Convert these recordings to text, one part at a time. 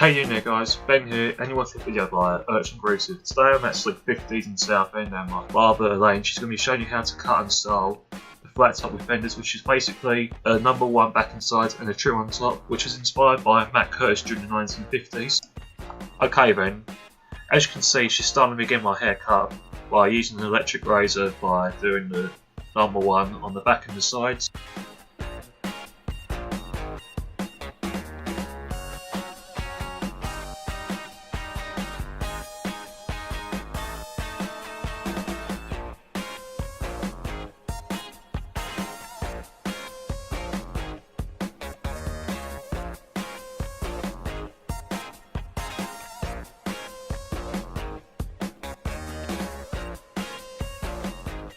Hey you there guys, Ben here, and you watch a video by Urchin Gruesive. Today I'm actually 50s in Southend and my barber Elaine, she's going to be showing you how to cut and style the flat top with Fenders, which is basically a number 1 back and sides and a trim on top, which was inspired by Matt Curtis during the 1950s. Okay then, as you can see she's starting to begin my haircut by using an electric razor by doing the number 1 on the back and the sides.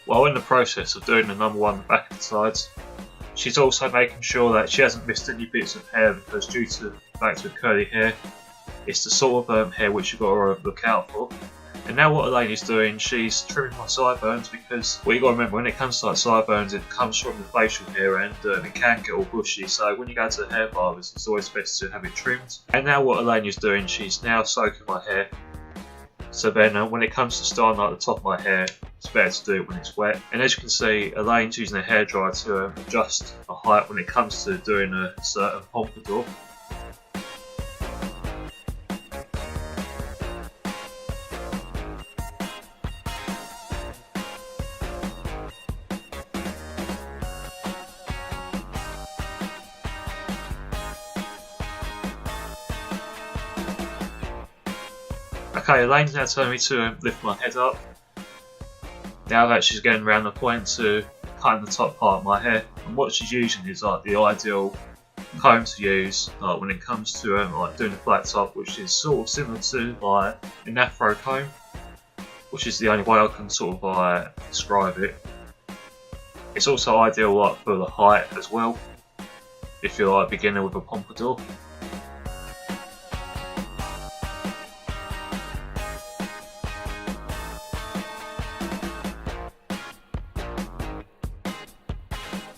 While in the process of doing the number 1 back and sides, she's also making sure that she hasn't missed any bits of hair, because due to the fact with curly hair, it's the sort of hair which you've got to look out for. And now what Elaine is doing, she's trimming my sideburns, because what you got to remember, when it comes to like sideburns, it comes from the facial hair and it can get all bushy, so when you go to the hair barbers it's always best to have it trimmed. And now what Elaine is doing, she's now soaking my hair, so then when it comes to styling like the top of my hair, it's better to do it when it's wet. And as you can see, Elaine's using a hairdryer to adjust the height when it comes to doing a certain pompadour. Okay, Elaine's now telling me to lift my head up. Now that she's getting around the point to cutting the top part of my hair, and what she's using is like the ideal comb to use like when it comes to like doing a flat top, which is sort of similar to like an afro comb, which is the only way I can sort of describe it. It's also ideal like for the height as well, if you're like a beginner with a pompadour.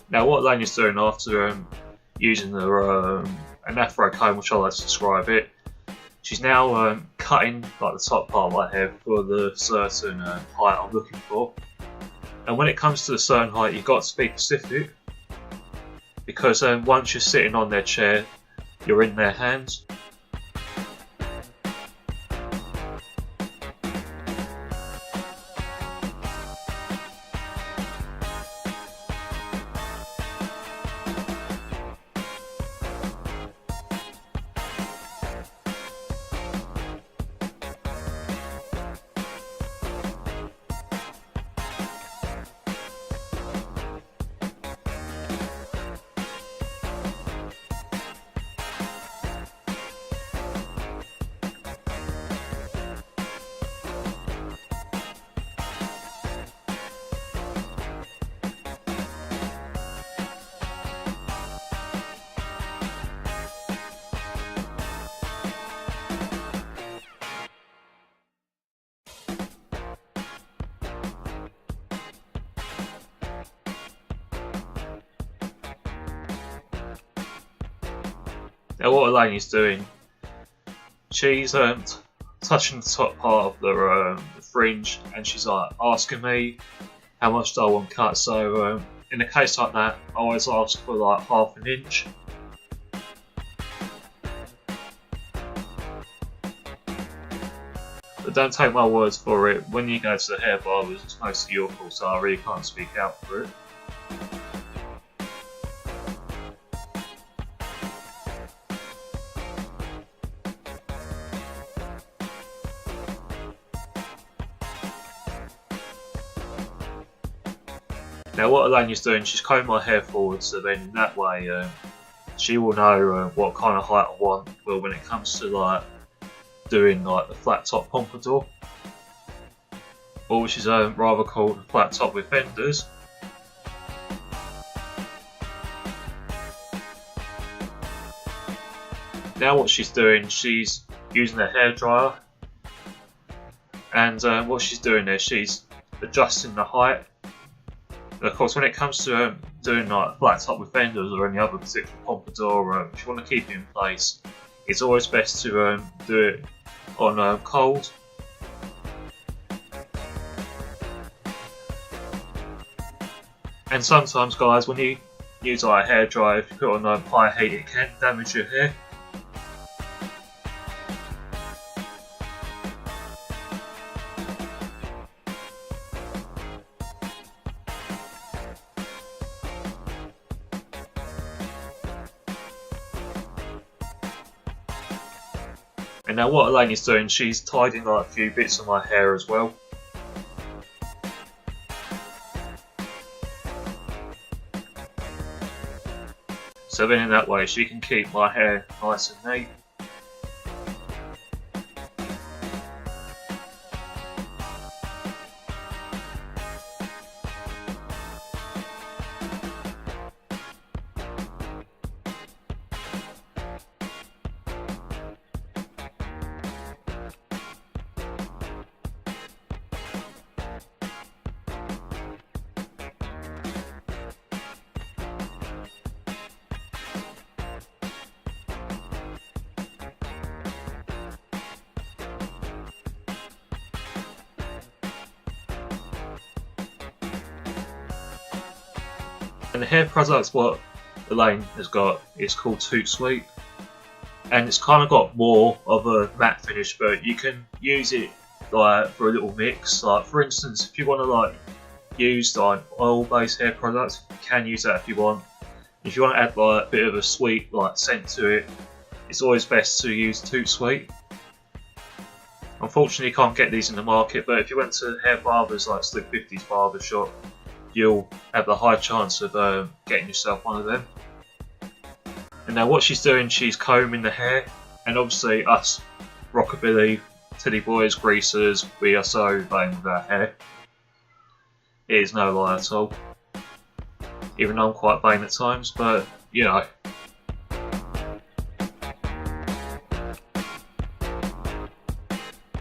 Now what Elaine is doing after using an afro comb, which I like to describe it, she's now cutting like the top part of my hair for the certain height I'm looking for. And when it comes to a certain height, you've got to be specific, because once you're sitting on their chair, you're in their hands. Now what Elaine is doing, she's touching the top part of the fringe, and she's like asking me how much do I want cut. So in a case like that, I always ask for like ½ an inch. But don't take my words for it, when you go to the hair barbers it's mostly your fault, so I really can't speak out for it. Now what Elaine is doing, she's combing my hair forward, so then in that way she will know what kind of height I want. Well, when it comes to like doing like the flat top pompadour, or which is rather called a flat top with Fenders. Now what she's doing, she's using a hairdryer, and what she's doing there, she's adjusting the height. And of course, when it comes to doing like flat top with Fenders or any other particular pompadour, if you want to keep it in place, it's always best to do it on cold. And sometimes, guys, when you use like a hairdryer, if you put it on high heat, it can damage your hair. And now what Elaine is doing, she's tidying like a few bits of my hair as well. So then in that way she can keep my hair nice and neat. And the hair product what Elaine has got is called Toot Sweet, and it's kind of got more of a matte finish, but you can use it like for a little mix. Like for instance, if you want to like use like oil-based hair products, you can use that if you want. If you want to add like a bit of a sweet like scent to it, it's always best to use Toot Sweet. Unfortunately, you can't get these in the market, but if you went to hair barbers like Slick 50's barber shop, you'll have a high chance of getting yourself one of them. And now what she's doing, she's combing the hair, and obviously us rockabilly teddy boys, greasers, we are so vain with our hair. It is no lie at all. Even though I'm quite vain at times, but you know.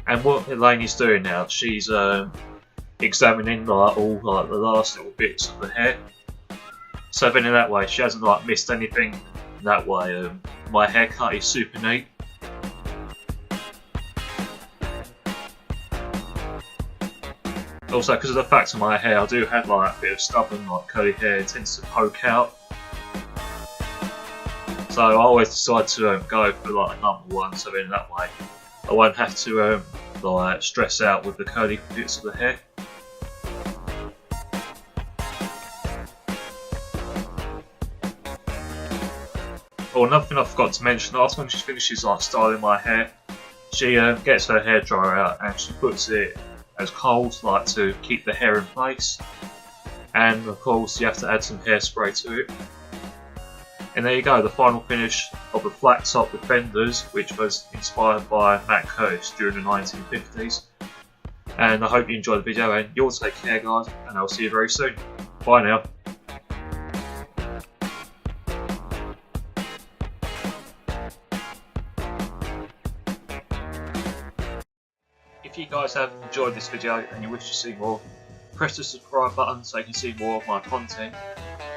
And what Elaine is doing now, she's examining like all like the last little bits of the hair. So then in that way she hasn't like missed anything. That way my haircut is super neat. Also because of the fact of my hair, I do have like a bit of stubborn like curly hair, it tends to poke out. So I always decide to go for like a number one, so then that way I won't have to like stress out with the curly bits of the hair. Oh, another thing I forgot to mention, after when she finishes like styling my hair, she gets her hairdryer out and she puts it as cold, like to keep the hair in place. And of course you have to add some hairspray to it. And there you go, the final finish of the Flattop with Fenders, which was inspired by Matt Curtis during the 1950s. And I hope you enjoyed the video, and you'll take care guys, and I'll see you very soon. Bye now. If you guys have enjoyed this video and you wish to see more, press the subscribe button so you can see more of my content.